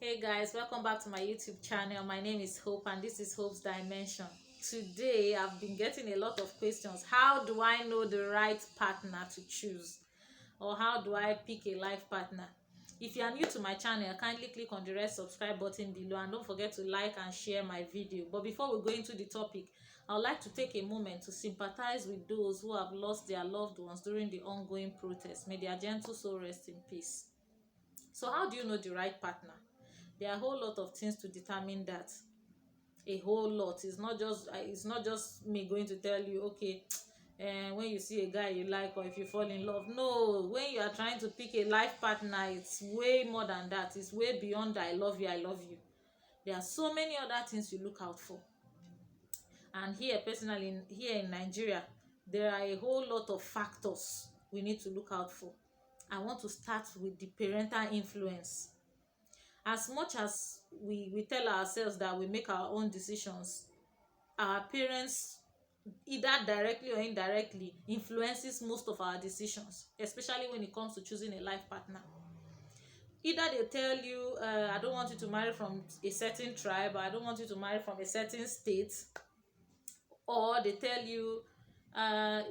Hey guys, welcome back to my YouTube channel. My name is Hope and this is Hope's Dimension. Today I've been getting a lot of questions. How do I know the right partner to choose? Or how do I pick a life partner? If you are new to my channel, kindly click on the red subscribe button below and don't forget to like and share my video. But before we go into the topic, I would like to take a moment to sympathize with those who have lost their loved ones during the ongoing protests. May their gentle soul rest in peace. So how do you know the right partner? There are a whole lot of things to determine that. A whole lot. It's not just me going to tell you, okay, and when you see a guy you like or if you fall in love. No, when you are trying to pick a life partner, it's way more than that. It's way beyond I love you, I love you. There are so many other things you look out for. And here personally, here in Nigeria, there are a whole lot of factors we need to look out for. I want to start with the parental influence. As much as we tell ourselves that we make our own decisions, our parents, either directly or indirectly, influences most of our decisions, especially when it comes to choosing a life partner. Either they tell you, I don't want you to marry from a certain tribe, or I don't want you to marry from a certain state, or they tell you,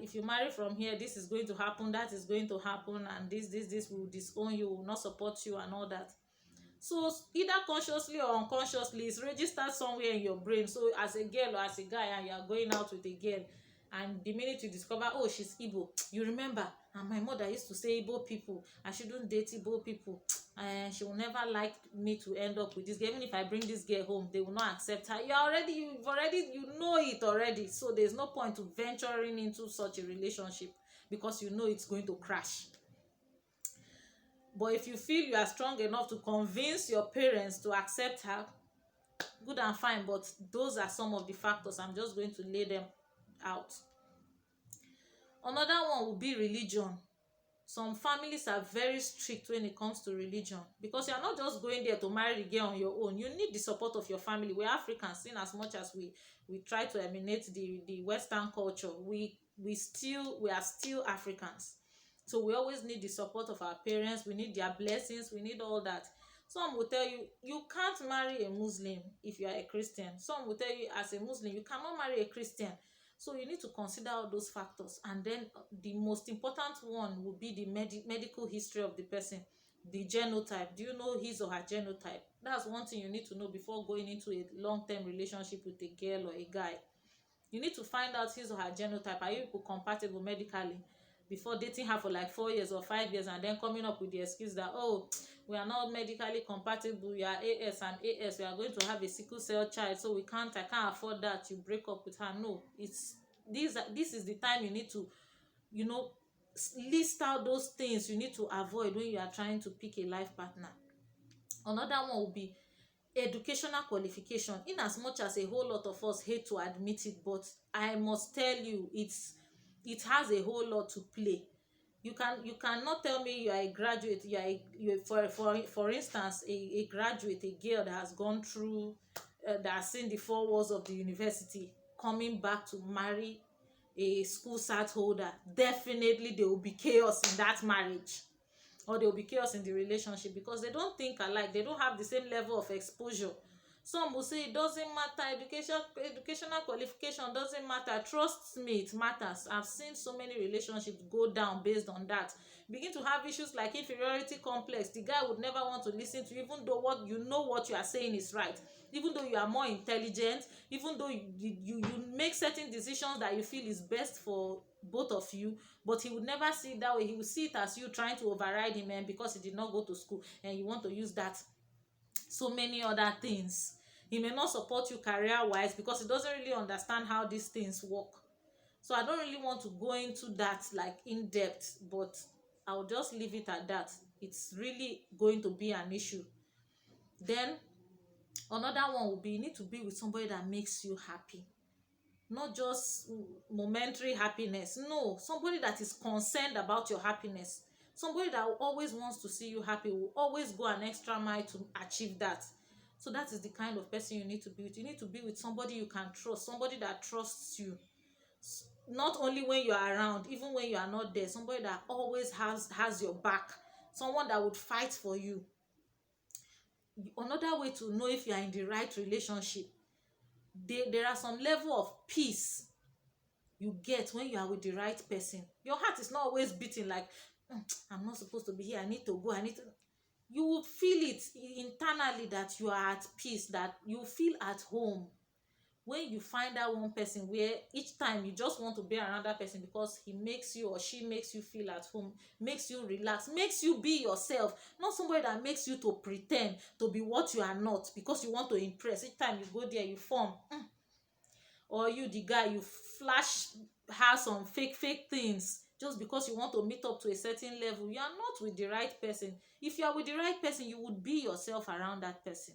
if you marry from here, this is going to happen, that is going to happen, and this will disown you, will not support you, and all that. So either consciously or unconsciously, it's registered somewhere in your brain. So as a girl or as a guy and you are going out with a girl, and the minute you discover, oh, she's Igbo, you remember, and my mother used to say Igbo people, I shouldn't date Igbo people, and she will never like me to end up with this girl. Even if I bring this girl home, they will not accept her. You know it already. So there's no point to venturing into such a relationship because you know it's going to crash. But if you feel you are strong enough to convince your parents to accept her, good and fine. But those are some of the factors. I'm just going to lay them out. Another one will be religion. Some families are very strict when it comes to religion because you are not just going there to marry the girl on your own. You need the support of your family. We're Africans, in as much as we try to emanate the Western culture, we are still Africans. So we always need the support of our parents. We need their blessings. We need all that. Some will tell you you can't marry a Muslim if you are a Christian. Some will tell you as a Muslim you cannot marry a Christian. So you need to consider all those factors. And then the most important one will be the medical history of the person, the genotype. Do you know his or her genotype? That's one thing you need to know before going into a long-term relationship with a girl or a guy. You need to find out his or her genotype. Are you people compatible medically before dating her for like 4 years or 5 years and then coming up with the excuse that, oh, we are not medically compatible, you are AS and AS, we are going to have a sickle cell child, so I can't afford that, you break up with her. No, this is the time you need to, you know, list out those things you need to avoid when you are trying to pick a life partner. Another one will be educational qualification. In as much as a whole lot of us hate to admit it, but I must tell you, it has a whole lot to play. You cannot tell me you are a graduate, for instance, a graduate, a girl that has gone through that has seen the four walls of the university, coming back to marry a school cert holder. Definitely there will be chaos in that marriage, or there will be chaos in the relationship, because they don't think alike. They don't have the same level of exposure. Some will say it doesn't matter, educational qualification doesn't matter. Trust me, it matters. I've seen so many relationships go down based on that. Begin to have issues like inferiority complex. The guy would never want to listen to you, even though what you are saying is right, even though you are more intelligent, even though you make certain decisions that you feel is best for both of you, but he would never see it that way. He would see it as you trying to override him, and because he did not go to school and you want to use that. So many other things. He may not support you career wise because he doesn't really understand how these things work. So I don't really want to go into that like in depth, but I'll just leave it at that. It's really going to be an issue. Then another one will be, you need to be with somebody that makes you happy. Not just momentary happiness. No, somebody that is concerned about your happiness. Somebody that always wants to see you happy, will always go an extra mile to achieve that. So that is the kind of person you need to be with. You need to be with somebody you can trust, somebody that trusts you. Not only when you are around, even when you are not there. Somebody that always has your back. Someone that would fight for you. another way to know if you are in the right relationship, there are some level of peace you get when you are with the right person. Your heart is not always beating like, I'm not supposed to be here, I need to go, I need to. You will feel it internally that you are at peace, that you feel at home when you find that one person where each time you just want to be around that person because he makes you or she makes you feel at home, makes you relax, makes you be yourself, not somebody that makes you to pretend to be what you are not because you want to impress. Each time you go there you form, or you the guy, you flash her some fake things just because you want to meet up to a certain level. You are not with the right person. If you are with the right person, you would be yourself around that person.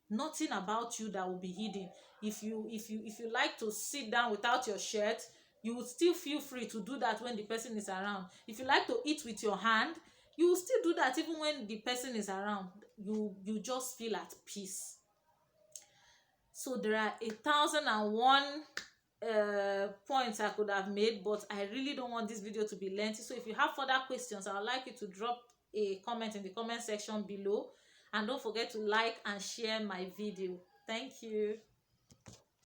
Nothing about you that will be hidden. If you like to sit down without your shirt, you would still feel free to do that when the person is around. If you like to eat with your hand, you will still do that even when the person is around. You just feel at peace. So there are 1,001 points I could have made, but I really don't want this video to be lengthy. So if you have further questions, I would like you to drop a comment in the comment section below, and don't forget to like and share my video. Thank you.